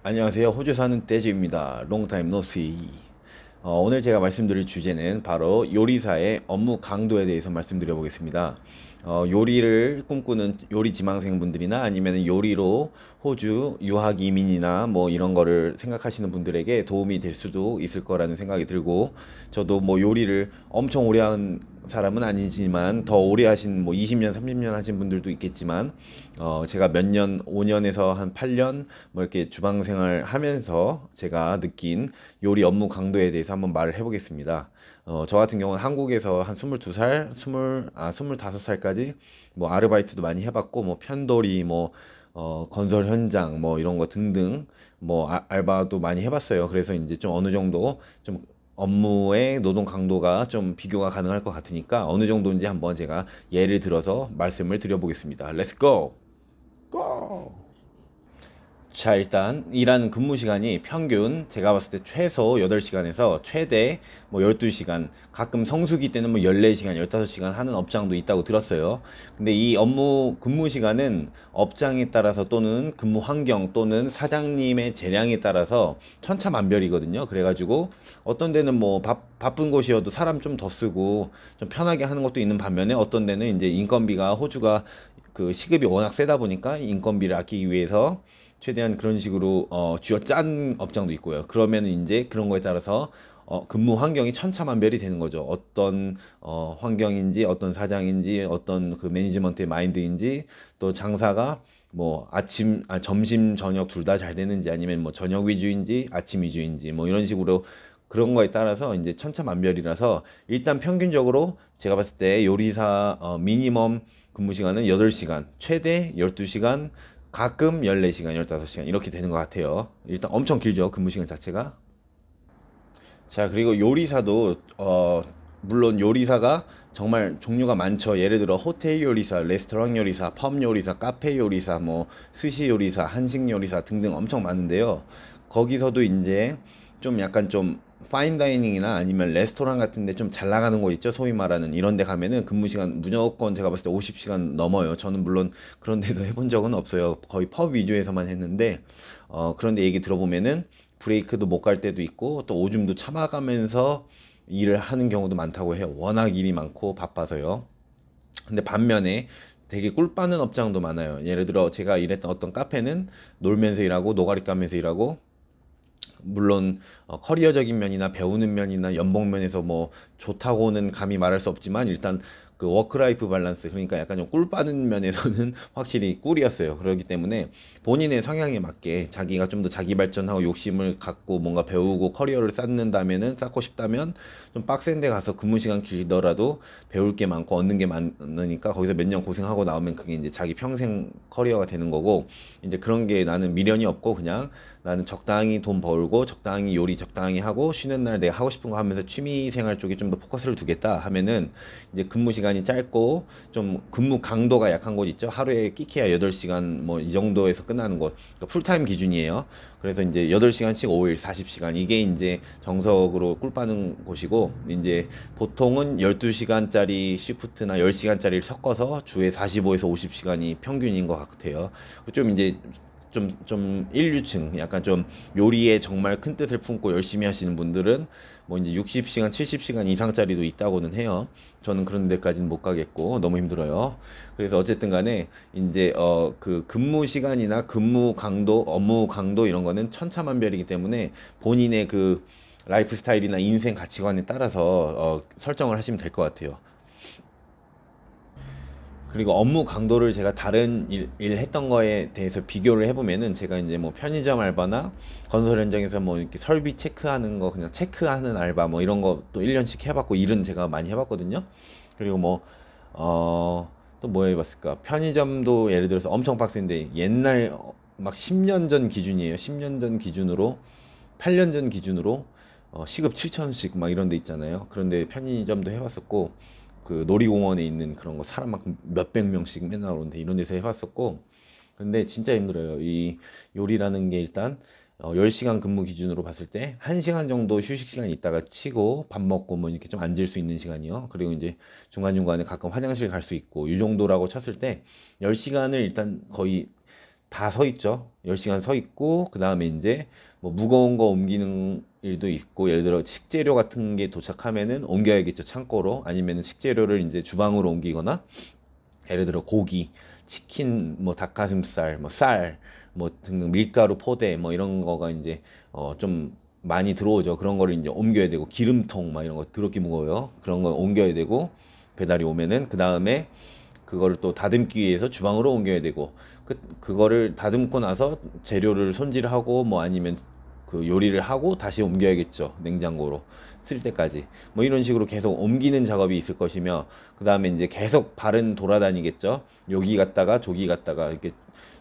안녕하세요. 호주 사는 떼즈입니다. 롱타임 노시. 오늘 제가 말씀드릴 주제는 바로 요리사의 업무 강도에 대해서 말씀드려 보겠습니다. 요리를 꿈꾸는 요리 지망생분들이나 아니면 요리로 호주 유학 이민이나 뭐 이런 거를 생각하시는 분들에게 도움이 될 수도 있을 거라는 생각이 들고, 저도 뭐 요리를 엄청 오래 한 사람은 아니지만 더 오래 하신 뭐 20년, 30년 하신 분들도 있겠지만, 제가 몇 년, 5년에서 한 8년 뭐 이렇게 주방 생활 하면서 제가 느낀 요리 업무 강도에 대해서 한번 말을 해보겠습니다. 저 같은 경우는 한국에서 한 22살, 25살까지 뭐 아르바이트도 많이 해봤고, 뭐 편도리, 뭐, 건설 현장, 뭐 이런 거 등등, 뭐 알바도 많이 해봤어요. 그래서 이제 좀 어느 정도 좀 업무의 노동 강도가 좀 비교가 가능할 것 같으니까 어느 정도인지 한번 제가 예를 들어서 말씀을 드려보겠습니다. Let's go! 자, 일단 일하는 근무 시간이 평균 제가 봤을 때 최소 8시간에서 최대 뭐 12시간, 가끔 성수기 때는 뭐 14시간, 15시간 하는 업장도 있다고 들었어요. 근데 이 업무 근무 시간은 업장에 따라서 또는 근무 환경 또는 사장님의 재량에 따라서 천차만별이거든요. 그래가지고 어떤 데는 뭐 바쁜 곳이어도 사람 좀 더 쓰고 좀 편하게 하는 것도 있는 반면에, 어떤 데는 이제 인건비가, 호주가 그 시급이 워낙 세다 보니까 인건비를 아끼기 위해서 최대한 그런 식으로 쥐어짠 업장도 있고요. 그러면 이제 그런 거에 따라서 근무 환경이 천차만별이 되는 거죠. 어떤 환경인지, 어떤 사장인지, 어떤 그 매니지먼트의 마인드인지, 또 장사가 뭐 점심 저녁 둘 다 잘 되는지, 아니면 뭐 저녁 위주인지 아침 위주인지, 뭐 이런 식으로 그런 거에 따라서 이제 천차만별이라서, 일단 평균적으로 제가 봤을 때 요리사 미니멈 근무 시간은 8시간, 최대 12시간, 가끔 14시간, 15시간 이렇게 되는 것 같아요. 일단 엄청 길죠, 근무 시간 자체가. 자, 그리고 요리사도 물론 요리사가 정말 종류가 많죠. 예를 들어 호텔 요리사, 레스토랑 요리사, 펍 요리사, 카페 요리사, 뭐 스시 요리사, 한식 요리사 등등 엄청 많은데요. 거기서도 이제 좀 약간 좀 파인 다이닝이나 아니면 레스토랑 같은 데 좀 잘 나가는 곳 있죠. 소위 말하는 이런 데 가면은 근무 시간 무조건 제가 봤을 때 50시간 넘어요. 저는 물론 그런 데도 해본 적은 없어요. 거의 펍 위주에서만 했는데, 그런데 얘기 들어보면은 브레이크도 못 갈 때도 있고 또 오줌도 참아가면서 일을 하는 경우도 많다고 해요. 워낙 일이 많고 바빠서요. 근데 반면에 되게 꿀 빠는 업장도 많아요. 예를 들어 제가 일했던 어떤 카페는 놀면서 일하고 노가리 까면서 일하고, 물론 커리어적인 면이나 배우는 면이나 연봉 면에서 뭐 좋다고는 감히 말할 수 없지만, 일단 그 워크라이프 밸런스, 그러니까 약간 좀 꿀 빠는 면에서는 확실히 꿀이었어요. 그렇기 때문에 본인의 성향에 맞게 자기가 좀 더 자기 발전하고 욕심을 갖고 뭔가 배우고 커리어를 쌓고 싶다면 좀 빡센 데 가서 근무 시간 길더라도 배울 게 많고 얻는 게 많으니까 거기서 몇 년 고생하고 나오면 그게 이제 자기 평생 커리어가 되는 거고, 이제 그런 게 나는 미련이 없고 그냥 나는 적당히 돈 벌고 적당히 요리 적당히 하고 쉬는 날 내가 하고 싶은 거 하면서 취미 생활 쪽에 좀 더 포커스를 두겠다 하면은, 이제 근무 시간이 짧고 좀 근무 강도가 약한 곳 있죠. 하루에 끼케야 8시간 뭐 이 정도에서 끝나는 곳. 그러니까 풀타임 기준이에요. 그래서 이제 8시간씩 5일 40시간, 이게 이제 정석으로 꿀 빠는 곳이고, 이제 보통은 12시간짜리 시프트나 10시간짜리를 섞어서 주에 45에서 50시간이 평균인 것 같아요. 좀 이제 좀 인류층, 약간 좀 요리에 정말 큰 뜻을 품고 열심히 하시는 분들은 뭐 이제 60시간, 70시간 이상짜리도 있다고는 해요. 저는 그런 데까지는 못 가겠고 너무 힘들어요. 그래서 어쨌든 간에 이제 그 근무 시간이나 근무 강도, 업무 강도 이런 거는 천차만별이기 때문에 본인의 그 라이프 스타일이나 인생 가치관에 따라서 설정을 하시면 될 것 같아요. 그리고 업무 강도를 제가 다른 일 했던 거에 대해서 비교를 해보면은, 제가 이제 뭐 편의점 알바나 건설 현장에서 뭐 이렇게 설비 체크하는 거 그냥 체크하는 알바 뭐 이런 거 또 1년씩 해봤고, 일은 제가 많이 해봤거든요. 그리고 뭐 또 뭐 해봤을까? 편의점도 예를 들어서 엄청 빡센데, 옛날 막 10년 전 기준이에요. 10년 전 기준으로, 8년 전 기준으로 시급 7천원씩 막 이런 데 있잖아요. 그런데 편의점도 해봤었고, 그 놀이공원에 있는 그런 거 사람 막 몇백 명씩 맨날 오는데 이런 데서 해봤었고. 근데 진짜 힘들어요. 이 요리라는 게 일단 10시간 근무 기준으로 봤을 때 1시간 정도 휴식 시간 있다가 치고 밥 먹고 뭐 이렇게 좀 앉을 수 있는 시간이요. 그리고 이제 중간중간에 가끔 화장실 갈 수 있고 이 정도라고 쳤을 때 10시간을 일단 거의 다 서 있죠. 10시간 서 있고, 그 다음에 이제 뭐 무거운 거 옮기는 일도 있고, 예를 들어 식재료 같은 게 도착하면은 옮겨야겠죠. 창고로. 아니면은 식재료를 이제 주방으로 옮기거나, 예를 들어 고기, 치킨, 뭐 닭가슴살, 뭐 쌀, 뭐 등등 밀가루, 포대, 뭐 이런 거가 이제 좀 많이 들어오죠. 그런 거를 이제 옮겨야 되고, 기름통 막 이런 거 더럽게 무거워요. 그런 거 옮겨야 되고, 배달이 오면은 그 다음에 그거를 또 다듬기 위해서 주방으로 옮겨야 되고, 그거를 다듬고 나서 재료를 손질하고, 뭐 아니면 그 요리를 하고 다시 옮겨야겠죠. 냉장고로 쓸 때까지. 뭐 이런 식으로 계속 옮기는 작업이 있을 것이며, 그 다음에 이제 계속 발은 돌아다니겠죠. 여기 갔다가 저기 갔다가, 이렇게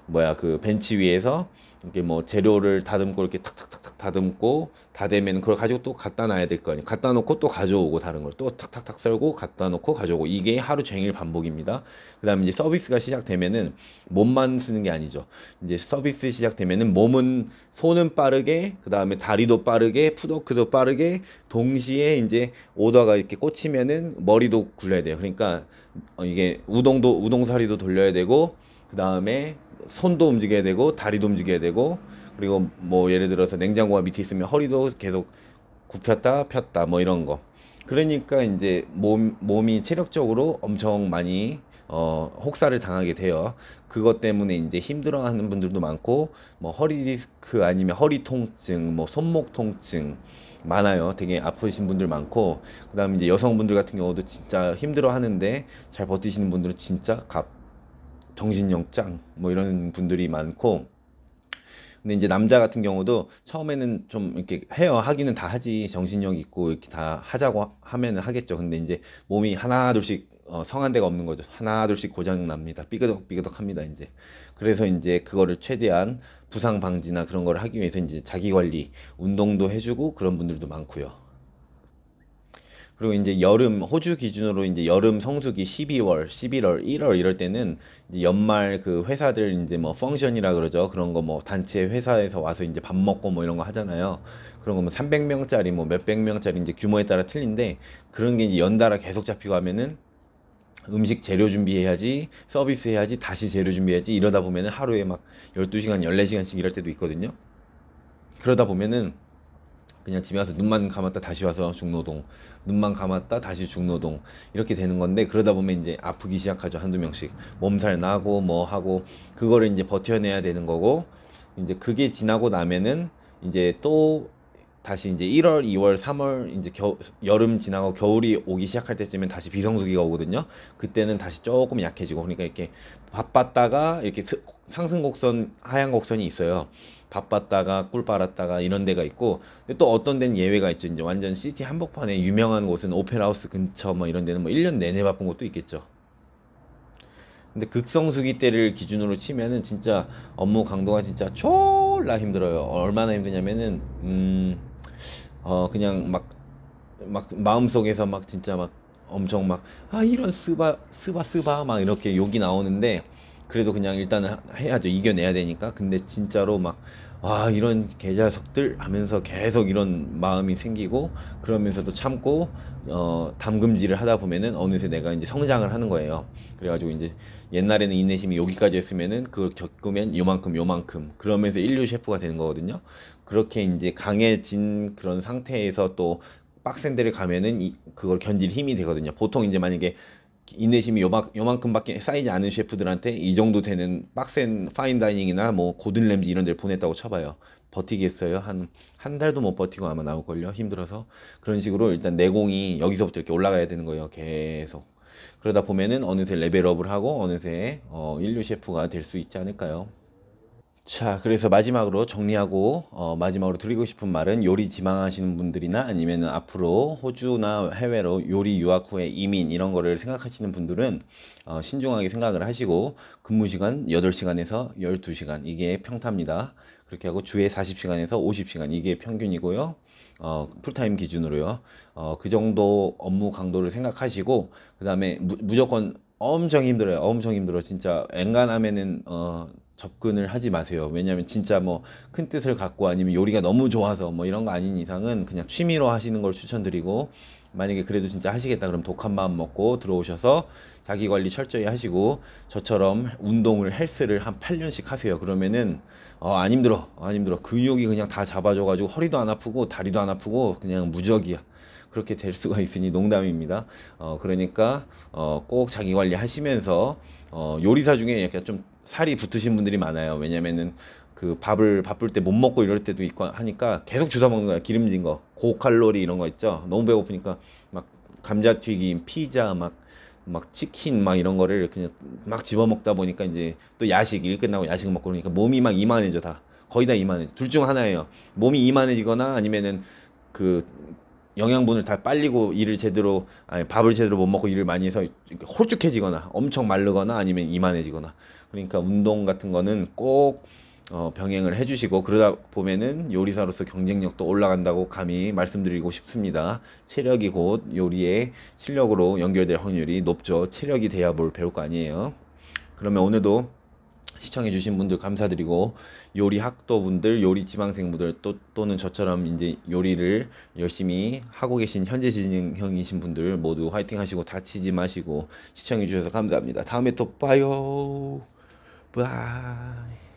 뭐야, 그 벤치 위에서 이렇게 뭐 재료를 다듬고 이렇게 탁탁탁탁 다듬고 다 되면 그걸 가지고 또 갖다 놔야 될 거 아니에요. 갖다 놓고 또 가져오고, 다른 걸 또 탁탁탁 썰고 갖다 놓고 가져오고, 이게 하루 종일 반복입니다. 그다음에 이제 서비스가 시작되면은 몸만 쓰는 게 아니죠. 이제 서비스 시작되면은 몸은, 손은 빠르게, 그다음에 다리도 빠르게, 풋워크도 빠르게, 동시에 이제 오더가 이렇게 꽂히면은 머리도 굴려야 돼요. 그러니까 이게 우동사리도 돌려야 되고, 그다음에 손도 움직여야 되고, 다리도 움직여야 되고, 그리고 뭐 예를 들어서 냉장고가 밑에 있으면 허리도 계속 굽혔다 폈다 뭐 이런 거. 그러니까 이제 몸이 체력적으로 엄청 많이 혹사를 당하게 돼요. 그것 때문에 이제 힘들어하는 분들도 많고, 뭐 허리 디스크 아니면 허리 통증, 뭐 손목 통증 많아요. 되게 아프신 분들 많고, 그다음에 이제 여성분들 같은 경우도 진짜 힘들어 하는데 잘 버티시는 분들은 진짜 정신력 짱, 뭐 이런 분들이 많고. 근데 이제 남자 같은 경우도 처음에는 좀 이렇게 해요. 하기는 다 하지. 정신력 있고 이렇게 다 하자고 하면은 하겠죠. 근데 이제 몸이 하나 둘씩 성한 데가 없는 거죠. 하나 둘씩 고장 납니다. 삐그덕 삐그덕 합니다. 이제 그래서 이제 그거를 최대한 부상 방지나 그런 걸 하기 위해서 이제 자기 관리, 운동도 해주고 그런 분들도 많고요. 그리고 이제 여름, 호주 기준으로 이제 여름 성수기 12월, 11월, 1월 이럴 때는 이제 연말 그 회사들 이제 뭐 펑션이라 그러죠. 그런 거 뭐 단체 회사에서 와서 이제 밥 먹고 뭐 이런 거 하잖아요. 그런 거 뭐 300명짜리 뭐 몇백 명짜리 이제 규모에 따라 틀린데, 그런 게 이제 연달아 계속 잡히고 하면은 음식 재료 준비해야지, 서비스 해야지, 다시 재료 준비해야지, 이러다 보면은 하루에 막 12시간, 14시간씩 일할 때도 있거든요. 그러다 보면은 그냥 집에 가서 눈만 감았다 다시 와서 중노동, 눈만 감았다 다시 중노동, 이렇게 되는 건데, 그러다 보면 이제 아프기 시작하죠. 한두 명씩 몸살 나고 뭐 하고, 그거를 이제 버텨내야 되는 거고, 이제 그게 지나고 나면은 이제 또 다시 이제 1월, 2월, 3월 이제 여름 지나고 겨울이 오기 시작할 때쯤엔 다시 비성수기가 오거든요. 그때는 다시 조금 약해지고, 그러니까 이렇게 바빴다가 이렇게 상승 곡선, 하향 곡선이 있어요. 바빴다가 꿀 빨았다가 이런 데가 있고, 근데 또 어떤 데는 예외가 있죠. 이제 완전 시티 한복판에 유명한 곳은 오페라 하우스 근처 뭐 이런 데는 뭐 1년 내내 바쁜 곳도 있겠죠. 근데 극성수기 때를 기준으로 치면은 진짜 업무 강도가 진짜 졸라 힘들어요. 얼마나 힘드냐면은 그냥 막 마음속에서 막 진짜 막 엄청 막, 아 이런 스바 막 이렇게 욕이 나오는데, 그래도 그냥 일단은 해야죠. 이겨내야 되니까. 근데 진짜로 막, 아 이런 개자석들 하면서 계속 이런 마음이 생기고, 그러면서도 참고 담금질을 하다 보면은 어느새 내가 이제 성장을 하는 거예요. 그래가지고 이제 옛날에는 인내심이 여기까지 했으면은 그걸 겪으면 요만큼 그러면서 인류 셰프가 되는 거거든요. 그렇게 이제 강해진 그런 상태에서 또 빡센 데를 가면은 그걸 견딜 힘이 되거든요. 보통 이제 만약에 인내심이 요만큼밖에 쌓이지 않은 셰프들한테 이 정도 되는 빡센 파인다이닝이나 뭐 고든 램지 이런 데를 보냈다고 쳐봐요. 버티겠어요? 한 달도 못 버티고 아마 나올걸요? 힘들어서. 그런 식으로 일단 내공이 여기서부터 이렇게 올라가야 되는 거예요. 계속. 그러다 보면은 어느새 레벨업을 하고 어느새 인류 셰프가 될 수 있지 않을까요? 자, 그래서 마지막으로 정리하고, 마지막으로 드리고 싶은 말은, 요리 지망하시는 분들이나 아니면 앞으로 호주나 해외로 요리 유학 후에 이민 이런 거를 생각하시는 분들은 신중하게 생각을 하시고, 근무 시간 8시간에서 12시간 이게 평타입니다. 그렇게 하고 주에 40시간에서 50시간 이게 평균이고요. 풀타임 기준으로요. 그 정도 업무 강도를 생각하시고, 그 다음에 무조건 엄청 힘들어요. 엄청 힘들어. 진짜 엔간하면은 접근을 하지 마세요. 왜냐하면 진짜 뭐 큰 뜻을 갖고 아니면 요리가 너무 좋아서 뭐 이런 거 아닌 이상은 그냥 취미로 하시는 걸 추천드리고, 만약에 그래도 진짜 하시겠다 그럼 독한 마음 먹고 들어오셔서 자기 관리 철저히 하시고 저처럼 운동을 헬스를 한 8년씩 하세요. 그러면은 안 힘들어. 안 힘들어. 근육이 그냥 다 잡아줘가지고 허리도 안 아프고 다리도 안 아프고 그냥 무적이야. 그렇게 될 수가 있으니 농담입니다. 그러니까 꼭 자기 관리 하시면서 요리사 중에 약간 좀 살이 붙으신 분들이 많아요. 왜냐면은 그 밥을 바쁠 때 못 먹고 이럴 때도 있고 하니까 계속 주워 먹는 거야. 기름진 거, 고칼로리 이런 거 있죠. 너무 배고프니까 막 감자튀김, 피자, 막 치킨 막 이런 거를 그냥 막 집어 먹다 보니까 이제 또 야식 일 끝나고 야식 먹고 그러니까 몸이 막 이만해져 다. 거의 다 이만해져. 둘 중 하나예요. 몸이 이만해지거나 아니면은 그 영양분을 다 빨리고 일을 제대로 아니 밥을 제대로 못 먹고 일을 많이 해서 홀쭉해지거나 엄청 마르거나 아니면 이만해지거나. 그러니까 운동 같은 거는 꼭 병행을 해주시고 그러다 보면은 요리사로서 경쟁력도 올라간다고 감히 말씀드리고 싶습니다. 체력이 곧 요리의 실력으로 연결될 확률이 높죠. 체력이 돼야 뭘 배울 거 아니에요. 그러면 오늘도 시청해주신 분들 감사드리고, 요리 학도분들, 요리 지망생분들 또는 저처럼 이제 요리를 열심히 하고 계신 현재 진행형이신 분들 모두 화이팅 하시고 다치지 마시고 시청해주셔서 감사합니다. 다음에 또 봐요. 바이.